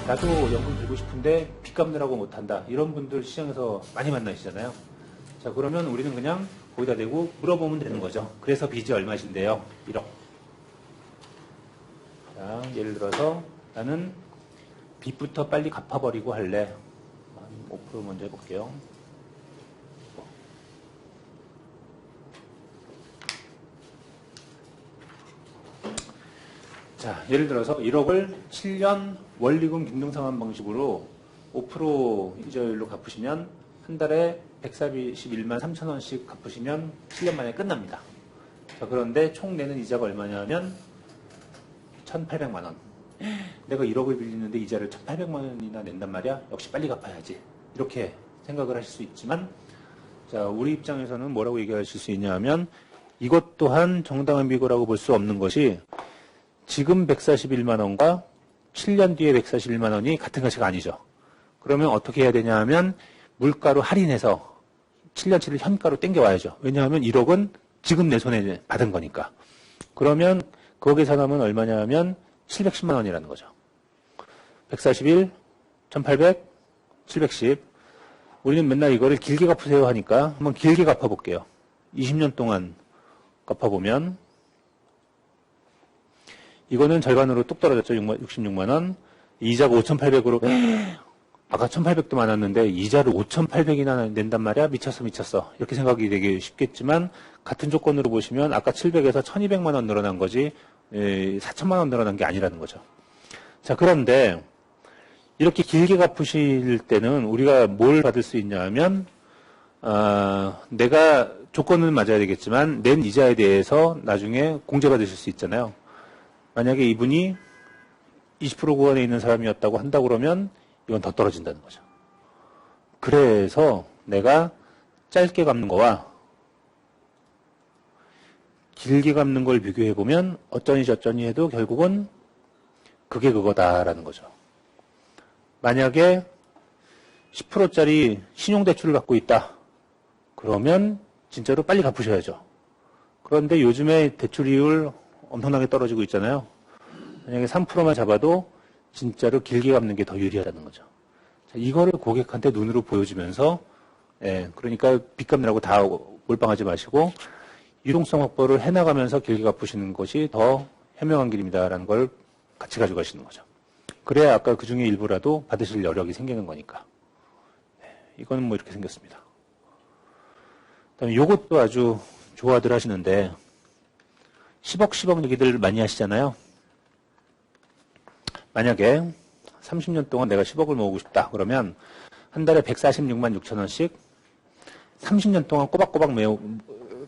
나도 연금 들고 싶은데 빚 갚느라고 못한다. 이런 분들 시장에서 많이 만나시잖아요. 자, 그러면 우리는 그냥 거기다 대고 물어보면 되는 거죠. 그래서 빚이 얼마신데요? 1억. 자, 예를 들어서 나는 빚부터 빨리 갚아버리고 할래. 한 5% 먼저 해볼게요. 자, 예를 들어서 1억을 7년 원리금 균등상환 방식으로 5% 이자율로 갚으시면 한 달에 141만 3천 원씩 갚으시면 7년 만에 끝납니다. 자, 그런데 총 내는 이자가 얼마냐면 1,800만 원. 내가 1억을 빌리는데 이자를 1,800만 원이나 낸단 말이야? 역시 빨리 갚아야지. 이렇게 생각을 하실 수 있지만, 자, 우리 입장에서는 뭐라고 얘기하실 수 있냐 하면, 이것 또한 정당한 비교라고 볼 수 없는 것이, 지금 141만 원과 7년 뒤에 141만 원이 같은 가치가 아니죠. 그러면 어떻게 해야 되냐 하면, 물가로 할인해서 7년치를 현가로 땡겨와야죠. 왜냐하면 1억은 지금 내 손에 받은 거니까. 그러면 거기에 계산하면 얼마냐 하면 710만 원이라는 거죠. 141, 1800, 710. 우리는 맨날 이거를 길게 갚으세요 하니까 한번 길게 갚아볼게요. 20년 동안 갚아보면 이거는 절반으로 뚝 떨어졌죠. 66만 원. 이자가 5,800으로 아까 1,800도 많았는데 이자를 5,800이나 낸단 말이야? 미쳤어. 이렇게 생각이 되기 쉽겠지만 같은 조건으로 보시면 아까 700에서 1,200만 원 늘어난 거지 4천만 원 늘어난 게 아니라는 거죠. 자, 그런데 이렇게 길게 갚으실 때는 우리가 뭘 받을 수 있냐 하면 내가 조건은 맞아야 되겠지만 낸 이자에 대해서 나중에 공제받으실 수 있잖아요. 만약에 이분이 20% 구간에 있는 사람이었다고 한다 그러면 이건 더 떨어진다는 거죠. 그래서 내가 짧게 갚는 거와 길게 갚는 걸 비교해보면 어쩌니 저쩌니 해도 결국은 그게 그거다라는 거죠. 만약에 10%짜리 신용대출을 갖고 있다. 그러면 진짜로 빨리 갚으셔야죠. 그런데 요즘에 대출이율 엄청나게 떨어지고 있잖아요. 만약에 3%만 잡아도 진짜로 길게 갚는 게 더 유리하다는 거죠. 자, 이거를 고객한테 눈으로 보여주면서, 그러니까 빚 갚느라고 다 몰빵하지 마시고, 유동성 확보를 해나가면서 길게 갚으시는 것이 더 현명한 길입니다라는 걸 같이 가지고 가시는 거죠. 그래야 아까 그 중에 일부라도 받으실 여력이 생기는 거니까. 이거는 뭐 이렇게 생겼습니다. 그다음에 요것도 아주 좋아들 하시는데, 10억 얘기들 많이 하시잖아요. 만약에 30년 동안 내가 10억을 모으고 싶다. 그러면 한 달에 146만 6천 원씩 30년 동안 꼬박꼬박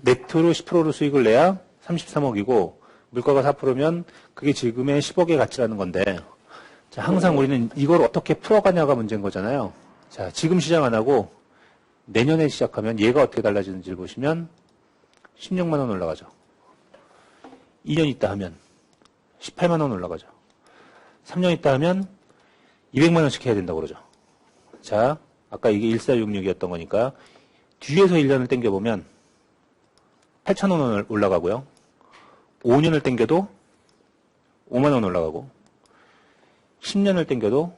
네트로 10%로 수익을 내야 33억이고 물가가 4%면 그게 지금의 10억의 가치라는 건데 자, 항상 우리는 이걸 어떻게 풀어가냐가 문제인 거잖아요. 자, 지금 시작 안 하고 내년에 시작하면 얘가 어떻게 달라지는지를 보시면 16만 원 올라가죠. 2년 있다 하면 18만 원 올라가죠. 3년 있다 하면 200만 원씩 해야 된다고 그러죠. 자, 아까 이게 1466이었던 거니까 뒤에서 1년을 땡겨보면 8천 원 올라가고요. 5년을 땡겨도 5만 원 올라가고 10년을 땡겨도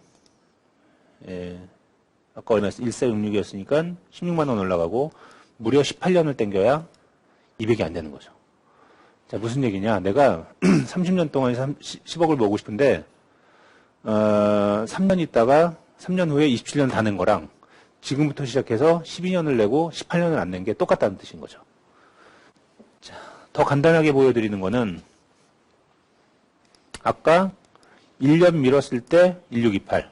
아까 얼마였어? 1466이었으니까 16만 원 올라가고 무려 18년을 땡겨야 200이 안 되는 거죠. 자, 무슨 얘기냐? 내가 30년 동안 10억을 모으고 싶은데 3년 있다가 3년 후에 27년 다 낸 거랑 지금부터 시작해서 12년을 내고 18년을 안 낸 게 똑같다는 뜻인 거죠. 자, 더 간단하게 보여드리는 거는 아까 1년 미뤘을 때 1628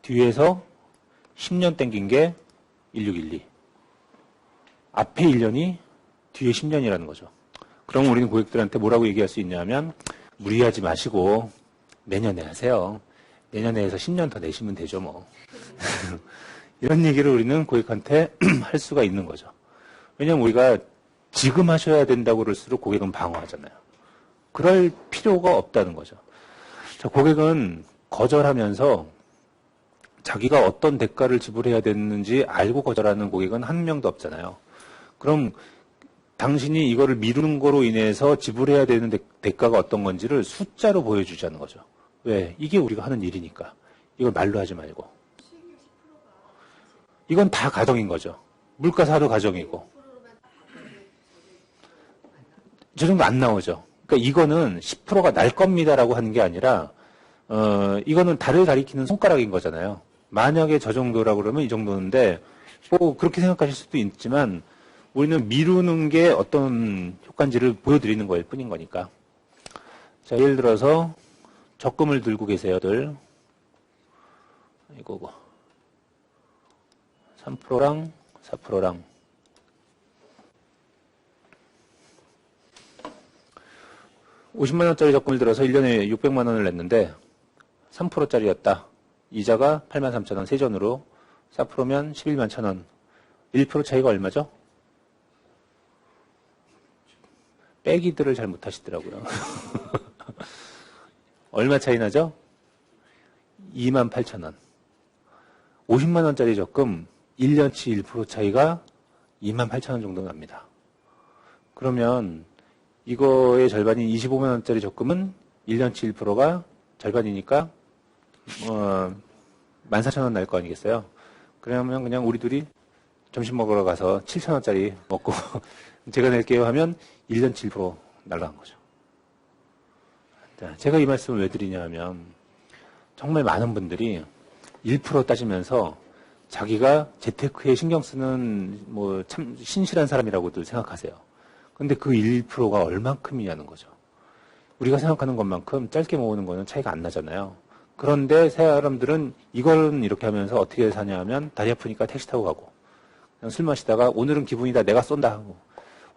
뒤에서 10년 땡긴 게 1612 앞에 1년이 뒤에 10년이라는 거죠. 그럼 우리는 고객들한테 뭐라고 얘기할 수 있냐면 무리하지 마시고 내년에 하세요. 내년에 해서 10년 더 내시면 되죠 뭐. 이런 얘기를 우리는 고객한테 할 수가 있는 거죠. 왜냐하면 우리가 지금 하셔야 된다고 그럴수록 고객은 방어하잖아요. 그럴 필요가 없다는 거죠. 자, 고객은 거절하면서 자기가 어떤 대가를 지불해야 되는지 알고 거절하는 고객은 한 명도 없잖아요. 그럼 당신이 이거를 미루는 거로 인해서 지불해야 되는 대가가 어떤 건지를 숫자로 보여주자는 거죠. 왜? 이게 우리가 하는 일이니까. 이걸 말로 하지 말고. 이건 다 가정인 거죠. 물가사도 가정이고. 저 정도 안 나오죠. 그러니까 이거는 10%가 날 겁니다라고 하는 게 아니라 이거는 달을 가리키는 손가락인 거잖아요. 만약에 저 정도라고 그러면 이 정도인데 뭐 그렇게 생각하실 수도 있지만 우리는 미루는 게 어떤 효과인지를 보여드리는 거일 뿐인 거니까. 자, 예를 들어서 적금을 들고 계세요들. 이거고 3%랑 4%랑 50만 원짜리 적금을 들어서 1년에 600만 원을 냈는데 3%짜리였다. 이자가 8만 3천 원 세전으로 4%면 11만 1천 원. 1% 차이가 얼마죠? 빼기들을 잘 못하시더라고요. 얼마 차이 나죠? 2만 8천 원. 50만 원짜리 적금 1년치 1% 차이가 2만 8천 원 정도 납니다. 그러면 이거의 절반인 25만 원짜리 적금은 1년치 1%가 절반이니까 14,000원 날 거 아니겠어요? 그러면 그냥 우리 둘이 점심 먹으러 가서 7,000원짜리 먹고 제가 낼게요 하면 1년치 1% 날라간 거죠. 자, 제가 이 말씀을 왜 드리냐 하면 정말 많은 분들이 1% 따지면서 자기가 재테크에 신경 쓰는 뭐 참 신실한 사람이라고들 생각하세요. 근데 그 1%가 얼만큼이냐는 거죠. 우리가 생각하는 것만큼 짧게 모으는 거는 차이가 안 나잖아요. 그런데 사람들은 이걸 이렇게 하면서 어떻게 사냐 하면 다리 아프니까 택시 타고 가고 그냥 술 마시다가 오늘은 기분이다 내가 쏜다 하고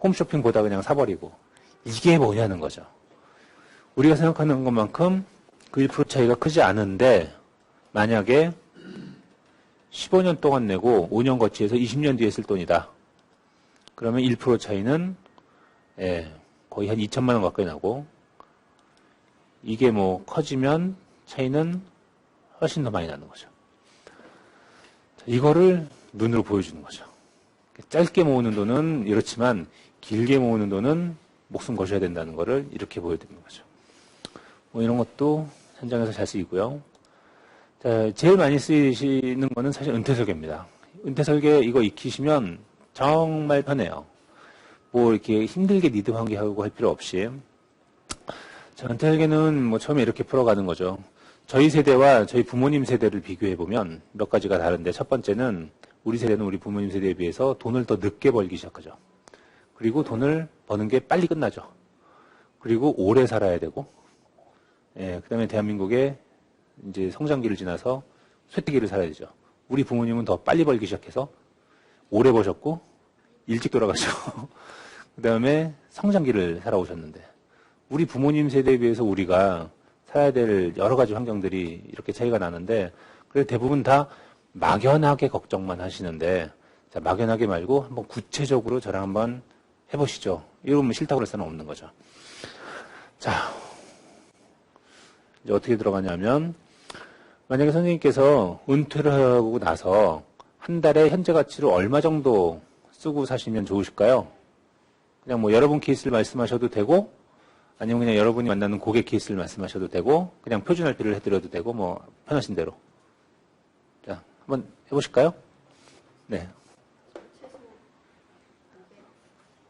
홈쇼핑 보다 그냥 사버리고 이게 뭐냐는 거죠. 우리가 생각하는 것만큼 그 1% 차이가 크지 않은데 만약에 15년 동안 내고 5년 거치해서 20년 뒤에 쓸 돈이다. 그러면 1% 차이는 거의 한 2천만 원 가까이 나고 이게 뭐 커지면 차이는 훨씬 더 많이 나는 거죠. 이거를 눈으로 보여주는 거죠. 짧게 모으는 돈은 이렇지만 길게 모으는 돈은 목숨 거셔야 된다는 거를 이렇게 보여드리는 거죠. 뭐 이런 것도 현장에서 잘 쓰이고요. 자, 제일 많이 쓰이시는 거는 사실 은퇴설계입니다. 은퇴설계 이거 익히시면 정말 편해요. 뭐 이렇게 힘들게 리드 환기하고 할 필요 없이. 자, 은퇴설계는 뭐 처음에 이렇게 풀어가는 거죠. 저희 세대와 저희 부모님 세대를 비교해보면 몇 가지가 다른데 첫 번째는 우리 세대는 우리 부모님 세대에 비해서 돈을 더 늦게 벌기 시작하죠. 그리고 돈을 버는 게 빨리 끝나죠. 그리고 오래 살아야 되고, 그 다음에 대한민국의 이제 성장기를 지나서 쇠퇴기를 살아야 되죠. 우리 부모님은 더 빨리 벌기 시작해서 오래 버셨고, 일찍 돌아가시고, 그 다음에 성장기를 살아오셨는데, 우리 부모님 세대에 비해서 우리가 살아야 될 여러 가지 환경들이 이렇게 차이가 나는데, 그래서 대부분 다 막연하게 걱정만 하시는데, 자, 막연하게 말고 한번 구체적으로 저랑 한번 해보시죠. 이러면 싫다고 할 수는 없는 거죠. 자, 이제 어떻게 들어가냐면, 만약에 선생님께서 은퇴를 하고 나서 한 달에 현재 가치로 얼마 정도 쓰고 사시면 좋으실까요? 그냥 뭐 여러분 케이스를 말씀하셔도 되고, 아니면 그냥 여러분이 만나는 고객 케이스를 말씀하셔도 되고, 그냥 표준 RP를 해드려도 되고, 뭐 편하신 대로. 자, 한번 해보실까요? 네.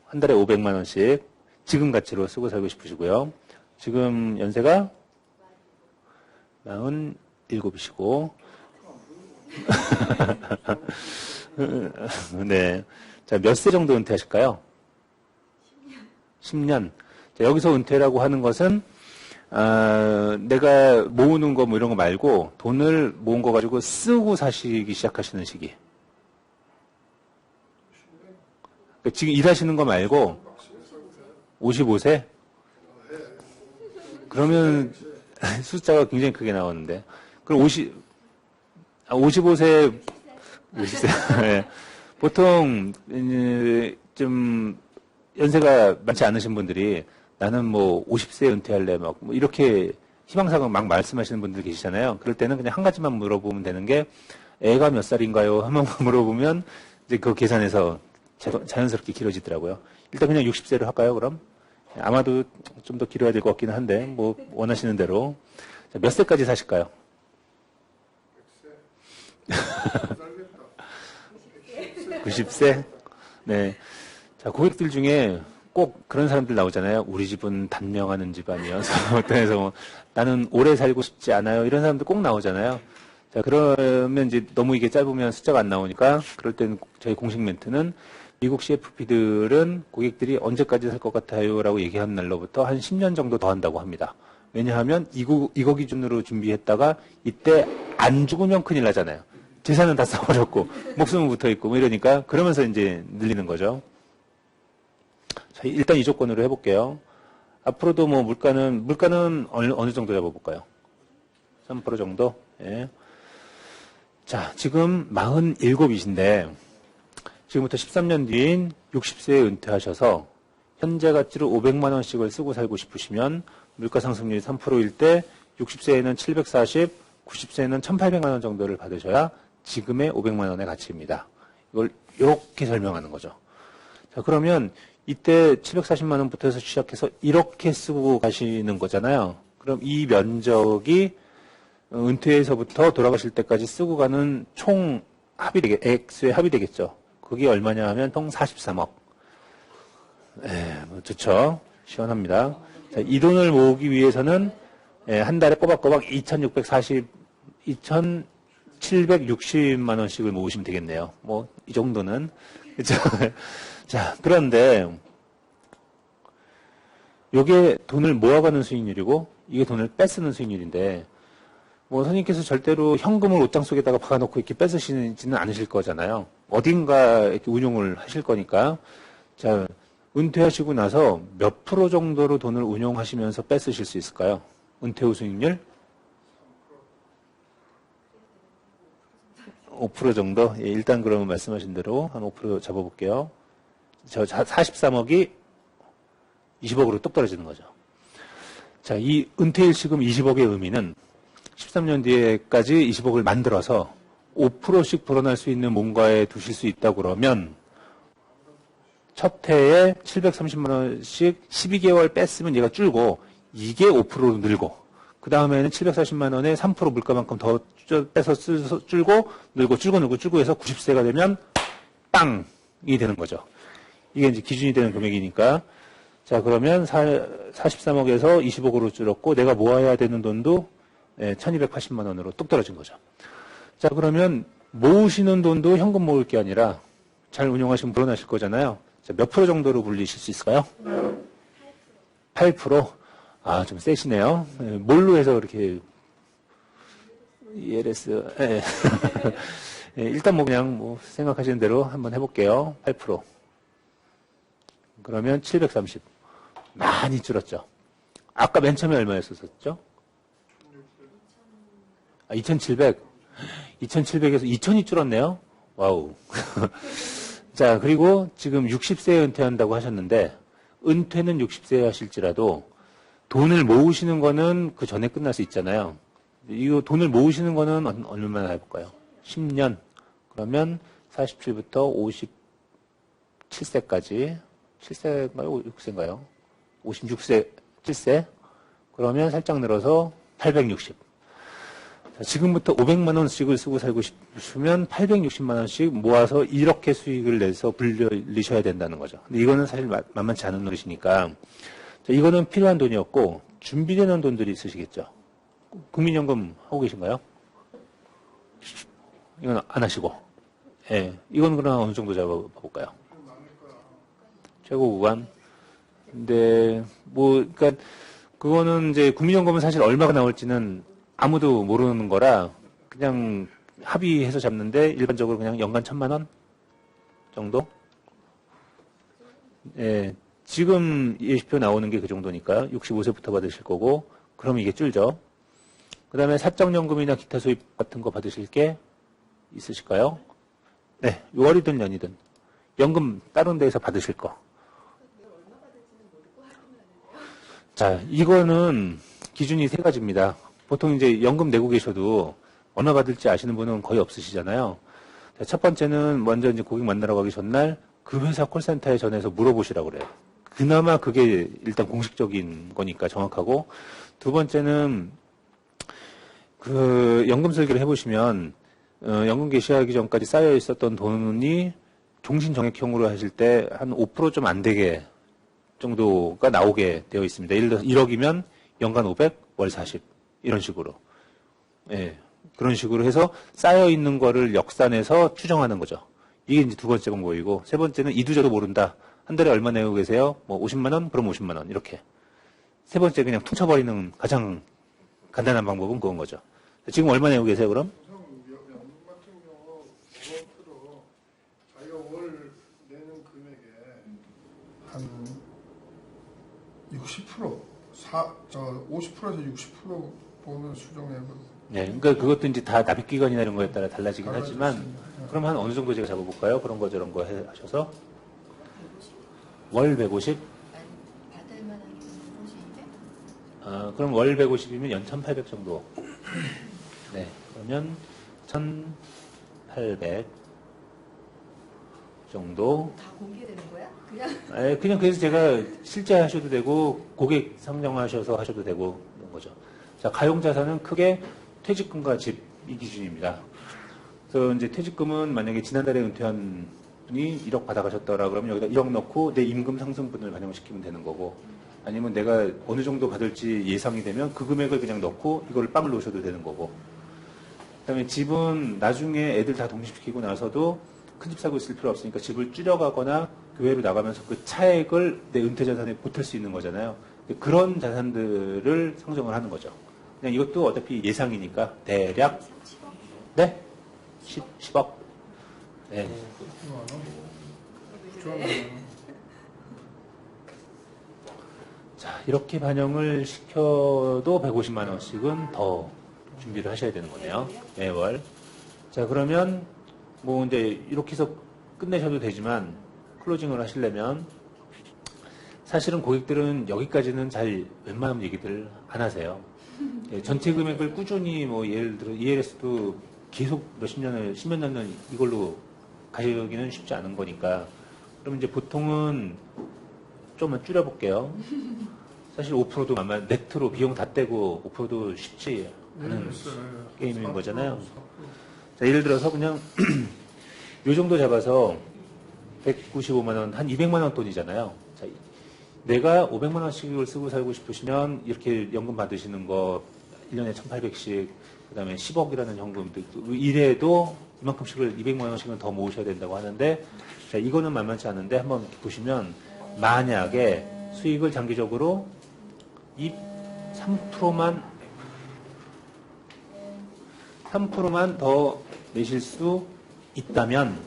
한 달에 500만 원씩 지금 가치로 쓰고 살고 싶으시고요. 지금 연세가 47이시고 네. 자, 몇 세 정도 은퇴하실까요? 10년. 자, 여기서 은퇴라고 하는 것은 내가 모으는 거 뭐 이런 거 말고 돈을 모은 거 가지고 쓰고 사시기 시작하시는 시기. 지금 일하시는 거 말고 55세? 그러면 숫자가 굉장히 크게 나오는데. 그럼 55세, 50세. 네. 보통 좀 연세가 많지 않으신 분들이 나는 뭐 50세 은퇴할래 막 뭐 이렇게 희망사항 막 말씀하시는 분들 계시잖아요. 그럴 때는 그냥 한 가지만 물어보면 되는 게 애가 몇 살인가요? 한 번만 물어보면 이제 그 계산해서 자연스럽게 길어지더라고요. 일단 그냥 60세로 할까요, 그럼? 아마도 좀 더 길어야 될 것 같기는 한데, 뭐, 원하시는 대로. 자, 몇 세까지 사실까요? 90세? 네. 자, 고객들 중에 꼭 그런 사람들 나오잖아요. 우리 집은 단명하는 집안이어서, 어떤해서 뭐, 나는 오래 살고 싶지 않아요. 이런 사람들 꼭 나오잖아요. 자, 그러면 이제 너무 이게 짧으면 숫자가 안 나오니까, 그럴 때는 저희 공식 멘트는 미국 CFP들은 고객들이 언제까지 살 것 같아요? 라고 얘기한 날로부터 한 10년 정도 더 한다고 합니다. 왜냐하면 이거 기준으로 준비했다가 이때 안 죽으면 큰일 나잖아요. 재산은 다 써버렸고, 목숨은 붙어 있고, 뭐 이러니까, 그러면서 이제 늘리는 거죠. 자, 일단 이 조건으로 해볼게요. 앞으로도 뭐 물가는 어느 정도 잡아볼까요? 3% 정도? 예. 자, 지금 47이신데, 지금부터 13년 뒤인 60세에 은퇴하셔서, 현재 가치로 500만 원씩을 쓰고 살고 싶으시면, 물가 상승률이 3%일 때, 60세에는 740, 90세에는 1,800만 원 정도를 받으셔야 지금의 500만 원의 가치입니다. 이걸 이렇게 설명하는 거죠. 자, 그러면 이때 740만 원부터 해서 시작해서 이렇게 쓰고 가시는 거잖아요. 그럼 이 면적이 은퇴에서부터 돌아가실 때까지 쓰고 가는 총 액수의 합이 되겠죠. 그게 얼마냐 하면 총 43억. 뭐 좋죠. 시원합니다. 자, 이 돈을 모으기 위해서는 한 달에 꼬박꼬박 2,760만 원씩을 모으시면 되겠네요. 뭐, 이 정도는. 그렇죠? 자, 그런데, 요게 돈을 모아가는 수익률이고, 이게 돈을 뺏쓰는 수익률인데, 뭐, 선생님께서 절대로 현금을 옷장 속에다가 박아놓고 이렇게 뺏으시지는 않으실 거잖아요. 어딘가 이렇게 운용을 하실 거니까. 자, 은퇴하시고 나서 몇 프로 정도로 돈을 운용하시면서 뺏으실 수 있을까요? 은퇴 후 수익률? 5% 정도? 예, 일단 그러면 말씀하신 대로 한 5% 잡아볼게요. 저 43억이 20억으로 뚝 떨어지는 거죠. 자, 이 은퇴일 시금 20억의 의미는 13년 뒤에까지 20억을 만들어서 5%씩 불어날 수 있는 뭔가에 두실 수 있다고 그러면 첫 해에 730만 원씩 12개월 뺐으면 얘가 줄고 이게 5%로 늘고 그 다음에는 740만 원에 3% 물가만큼 더 빼서 줄고 늘고 줄고 해서 90세가 되면 빵이 되는 거죠. 이게 이제 기준이 되는 금액이니까 자 그러면 43억에서 20억으로 줄었고 내가 모아야 되는 돈도 1280만 원으로 뚝 떨어진 거죠. 자 그러면 모으시는 돈도 현금 모을 게 아니라 잘 운용하시면 불어나실 거잖아요. 자, 몇 프로 정도로 불리실 수 있을까요? 8%? 아, 좀 세시네요. 뭘로 해서 그렇게, ELS, 일단 뭐 그냥 뭐 생각하시는 대로 한번 해볼게요. 8%. 그러면 730. 많이 줄었죠. 아까 맨 처음에 얼마였었죠? 2700. 2700에서 2000이 줄었네요. 와우. 자, 그리고 지금 60세에 은퇴한다고 하셨는데, 은퇴는 60세에 하실지라도, 돈을 모으시는 거는 그 전에 끝날 수 있잖아요. 이 돈을 모으시는 거는 얼마나 해볼까요? 10년. 그러면 47부터 57세까지, 7세인가요? 6세인가요? 56세, 7세? 그러면 살짝 늘어서 860. 자, 지금부터 500만 원씩을 쓰고 살고 싶으면 860만 원씩 모아서 이렇게 수익을 내서 불리셔야 된다는 거죠. 근데 이거는 사실 만만치 않은 노릇이니까 자, 이거는 필요한 돈이었고 준비되는 돈들이 있으시겠죠. 국민연금 하고 계신가요? 이건 안 하시고. 예, 이건 그럼 어느 정도 잡아볼까요? 최고 구간. 근데 뭐 그러니까 그거는 이제 국민연금은 사실 얼마가 나올지는 아무도 모르는 거라 그냥 합의해서 잡는데 일반적으로 그냥 연간 1,000만 원 정도? 예, 지금 예시표 나오는 게 그 정도니까 65세부터 받으실 거고 그러면 이게 줄죠. 그 다음에 사적연금이나 기타 수입 같은 거 받으실 게 있으실까요? 네, 6월이든 연이든 연금 다른 데에서 받으실 거. 자, 이거는 기준이 세 가지입니다. 보통 이제 연금 내고 계셔도 얼마 받을지 아시는 분은 거의 없으시잖아요. 자, 첫 번째는 먼저 이제 고객 만나러 가기 전날 그 회사 콜센터에 전해서 물어보시라고 그래요. 그나마 그게 일단 공식적인 거니까 정확하고, 두 번째는 그 연금 설계를 해보시면 연금 개시하기 전까지 쌓여 있었던 돈이 종신 정액형으로 하실 때 한 5% 좀 안 되게 정도가 나오게 되어 있습니다. 예를 들어서 1억이면 연간 500, 월 40 이런 식으로. 예, 그런 식으로 해서 쌓여 있는 거를 역산해서 추정하는 거죠. 이게 이제 두 번째 방법이고, 세 번째는 이두저도 모른다. 한 달에 얼마 내고 계세요? 뭐 50만 원? 그럼 50만 원 이렇게. 세 번째 그냥 퉁쳐버리는 가장 간단한 방법은 그건 거죠. 지금 얼마 내고 계세요, 그럼? 연금 같은 경우 9%로 자기가 월 내는 금액에 한 60%, 50%에서 60% 보는 수정액은. 네, 그러니까 그것도 이제 다 납입 기간이나 이런 거에 따라 달라지긴 하지만, 그럼 한 어느 정도 제가 잡아볼까요? 그런 거 저런 거 하셔서 월 150? 받을 만한 게 그럼 월 150이면 연 1,800 정도. 네, 그러면 1,800 정도. 다 공개되는 거야? 그냥? 그냥 그래서 제가 실제 하셔도 되고 고객 상정하셔서 하셔도 되고 이런 거죠. 자, 가용자산은 크게 퇴직금과 집 이 기준입니다. 그래서 이제 퇴직금은 만약에 지난달에 은퇴한 분이 1억 받아가셨더라 그러면 여기다 1억 넣고 내 임금 상승분을 반영을 시키면 되는 거고, 아니면 내가 어느 정도 받을지 예상이 되면 그 금액을 그냥 넣고 이거를 빵을 놓으셔도 되는 거고, 그다음에 집은 나중에 애들 다 독립시키고 나서도 큰 집 사고 있을 필요 없으니까 집을 줄여가거나 교외로 나가면서 그 차액을 내 은퇴 자산에 보탤 수 있는 거잖아요. 그런 자산들을 상정을 하는 거죠. 그냥 이것도 어차피 예상이니까 대략 30억? 네? 10억. 네. 자, 이렇게 반영을 시켜도 150만 원씩은 더 준비를 하셔야 되는 거네요. 매월. 자, 그러면 뭐 이제 이렇게 해서 끝내셔도 되지만 클로징을 하시려면 사실은 고객들은 여기까지는 잘 웬만하면 얘기들 안 하세요. 전체 금액을 꾸준히 뭐 예를 들어 ELS도 계속 몇십 년을, 십몇 년을 이걸로 가시기는 쉽지 않은 거니까. 그럼 이제 보통은 좀만 줄여볼게요. 사실 5%도 아마 네트로 비용 다 떼고 5%도 쉽지 않은 게임인 거잖아요. 자, 예를 들어서 그냥 요 정도 잡아서 195만 원, 한 200만 원 돈이잖아요. 자, 내가 500만 원씩을 쓰고 살고 싶으시면 이렇게 연금 받으시는 거 1년에 1,800씩, 그 다음에 10억이라는 현금도 이래도 이만큼씩을 200만 원씩은 더 모으셔야 된다고 하는데, 자, 이거는 만만치 않은데 한번 보시면 만약에 수익을 장기적으로 이 3%만 더 내실 수 있다면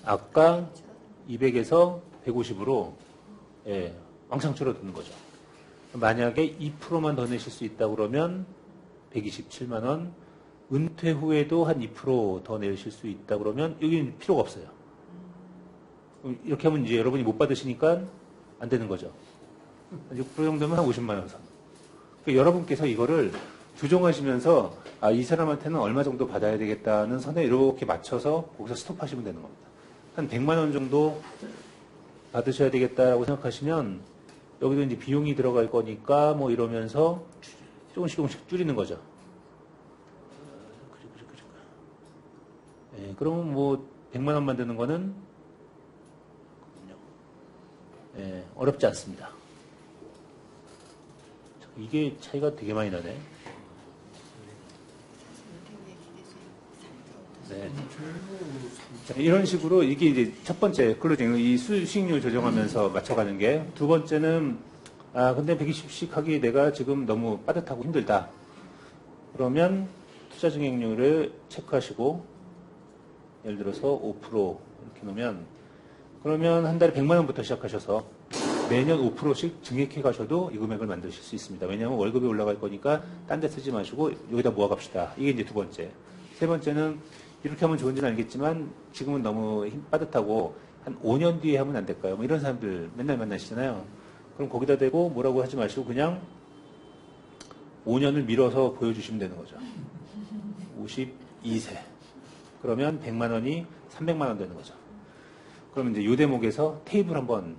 아까 200에서 150으로 왕창 줄어드는 거죠. 만약에 2%만 더 내실 수 있다 그러면 127만 원, 은퇴 후에도 한 2% 더 내실 수 있다 그러면 여기는 필요가 없어요. 이렇게 하면 이제 여러분이 못 받으시니까 안 되는 거죠. 6% 정도면 한 50만 원 선. 그러니까 여러분께서 이거를 조정하시면서 이 사람한테는 얼마 정도 받아야 되겠다는 선에 이렇게 맞춰서 거기서 스톱하시면 되는 겁니다. 한 100만 원 정도 받으셔야 되겠다라고 생각하시면 여기도 이제 비용이 들어갈 거니까 뭐 이러면서 조금씩 줄이는 거죠. 그러면 뭐 100만 원만 드는 거는 어렵지 않습니다. 이게 차이가 되게 많이 나네. 네. 자, 이런 식으로 이게 이제 첫 번째 클로징, 이 수익률 조정하면서 맞춰가는 게. 두 번째는 근데 120씩 하기 내가 지금 너무 빠듯하고 힘들다. 그러면 투자 증액률을 체크하시고 예를 들어서 5% 이렇게 놓으면, 그러면 한 달에 100만 원부터 시작하셔서 매년 5%씩 증액해 가셔도 이 금액을 만드실 수 있습니다. 왜냐하면 월급이 올라갈 거니까 딴 데 쓰지 마시고 여기다 모아갑시다. 이게 이제 두 번째. 세 번째는 이렇게 하면 좋은지는 알겠지만 지금은 너무 빠듯하고 한 5년 뒤에 하면 안 될까요? 뭐 이런 사람들 맨날 만나시잖아요. 그럼 거기다 대고 뭐라고 하지 마시고 그냥 5년을 밀어서 보여주시면 되는 거죠. 52세. 그러면 100만 원이 300만 원 되는 거죠. 그러면 이제 요 대목에서 테이블 한번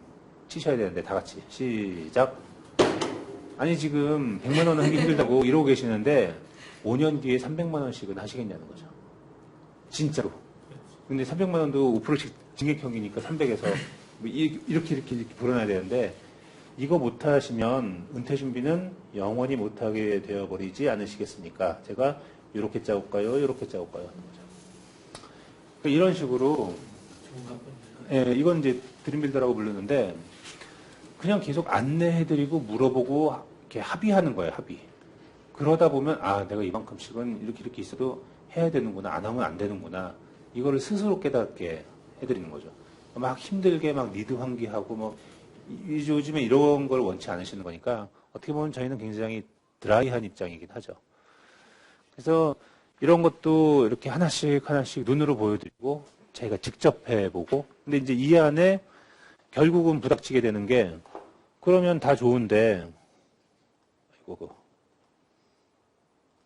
치셔야 되는데 다 같이 시작. 아니 지금 100만 원 하기 힘들다고 이러고 계시는데 5년 뒤에 300만 원씩은 하시겠냐는 거죠. 진짜로. 근데 300만 원도 5%씩 증액형이니까 300에서 이렇게 불어나야 되는데 이거 못하시면 은퇴 준비는 영원히 못하게 되어버리지 않으시겠습니까? 제가 이렇게 짜올까요? 이렇게 짜올까요? 하는 거죠. 그러니까 이런 식으로 예, 이건 이제 드림빌더라고 부르는데 그냥 계속 안내해드리고 물어보고 이렇게 합의하는 거예요. 합의. 그러다 보면 아 내가 이만큼씩은 이렇게 있어도 해야 되는구나. 안 하면 안 되는구나. 이거를 스스로 깨닫게 해드리는 거죠. 막 힘들게 막 리드 환기하고 뭐 요즘에 이런 걸 원치 않으시는 거니까 어떻게 보면 저희는 굉장히 드라이한 입장이긴 하죠. 그래서 이런 것도 이렇게 하나씩 눈으로 보여드리고 저희가 직접 해보고 근데 이제 이 안에 결국은 부닥치게 되는 게 그러면 다 좋은데 이거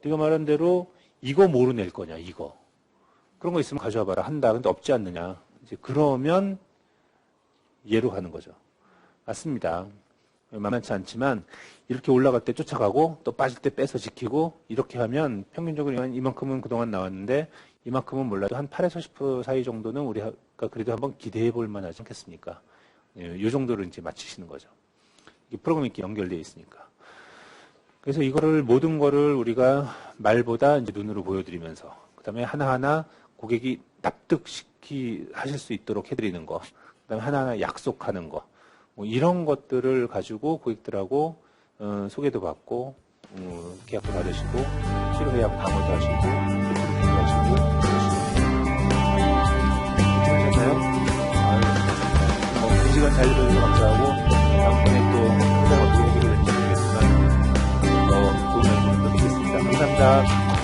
네가 말한 대로 이거 뭐로 낼 거냐 이거 그런 거 있으면 가져와 봐라 한다. 근데 없지 않느냐. 이제 그러면 얘로 가는 거죠. 맞습니다. 만만치 않지만 이렇게 올라갈 때 쫓아가고 또 빠질 때 빼서 지키고 이렇게 하면 평균적으로 이만큼은 그동안 나왔는데 이만큼은 몰라도 한 8에서 10% 사이 정도는 우리가 그래도 한번 기대해 볼 만하지 않겠습니까? 이 정도를 이제 맞추시는 거죠. 이게 프로그램이 이렇게 연결되어 있으니까. 그래서 이거를 모든 거를 우리가 말보다 이제 눈으로 보여드리면서 그다음에 하나하나 고객이 하실 수 있도록 해드리는 거, 그다음에 하나하나 약속하는 거, 뭐 이런 것들을 가지고 고객들하고 소개도 받고 계약도 받으시고 치료회약 방어도 하시고 리프팅도 하시고 그러셨나요? 이 시간 잘 들어주셔서 감사하고 다음번에 또 혼자 어떻게 해결을 될지 모르겠지만 더 좋은 말씀을 드리겠습니다. 감사합니다.